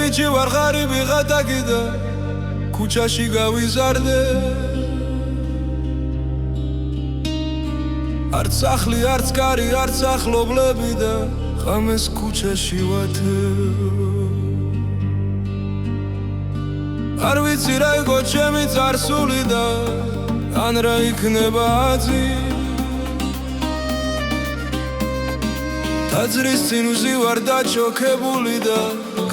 ბიჭი ვარ ღარიბი ღატაკი და ქუჩაში გავიზარდე არც სახლი არც კარი არც ახლობლები და ღამეს ქუჩაში ვათე არ ვიცი რა იყო ჩემი წარსული და ან რა იქნება აზი ტაძრის წინ ვზივარ დაჩოქებული და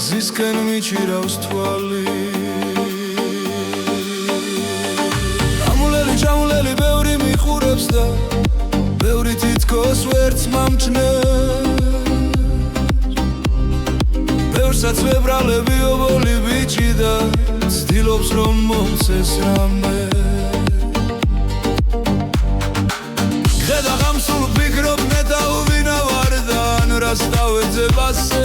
გზისკენ მიჩირავს თვალი ჩამულელი ბევრი მიყურებს და ბევრი თითქოს ვერც მომჩნევს ბევრსაც ვებრალები ობოლი ბიჭი და ცდილობს რომ მომცეს რამე ხედა ღამსულ ვფიქრობ ნეტავ-ვინა ვარ და ან რას დავეძებ ასე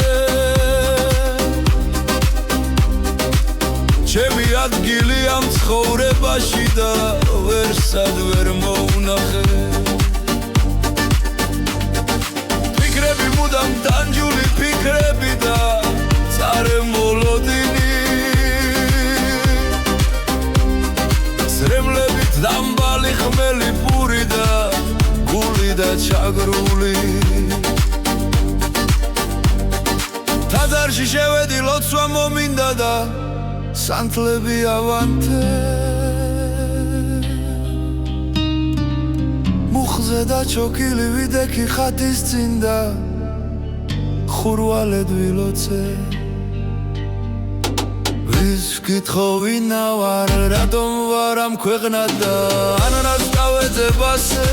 ჩემი ადგილი ამ ცხოვრებაში და ვერსად ვერ მოუნახე ფიქრები მუდამ ტანჯული ფიქრები და წარემოლოდინი სრემლებით დამბალი ხმელი პური და გული და ჩაგრული ტაძარში შევედი ლოცვა მომინდა და სანთლები ავანთე მუხზე დაჩოქილი ვიდექი ხათის წინ და ხურვალედ ვილოცე ვის გითხოვინა ვარ რატომ ვარ ამ ქვეყნად და ან რას დავეძებ ასე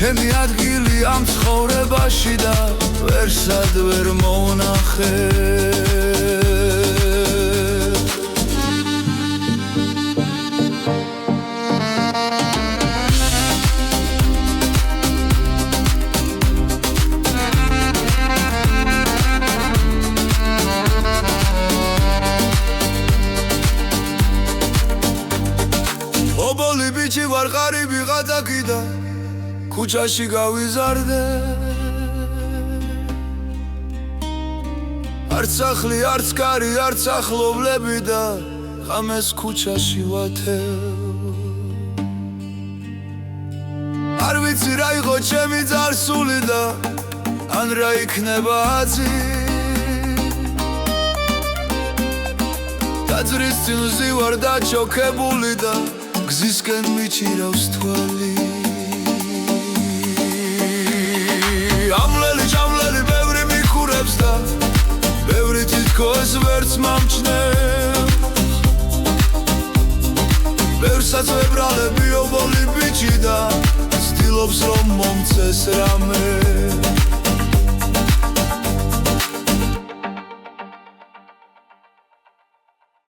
ჩემი ადგილი ამ ცხოვრებაში და ვერსად ვერ მოუნახე ობოლი ბიჭი ვარ ღარიბი ღატაკი და ქუჩაში გავიზარდე არც სახლი არც კარი არც ახლობლები და ღამეს ქუჩაში ვათე არ ვიცი რა იყო ჩემი წარსული და ან რა იქნება აზი ტაძრის წინ ვზივარ დაჩოქებული და გზისკენ მიჩირავს თვალი ჩამლელი ბევრი მიყურებს და ბევრი თითქოს ვერც მომჩნევს ბევრსაც ვებრალები ობოლი ბიჭი და ცდილობს რომ მომცეს რამე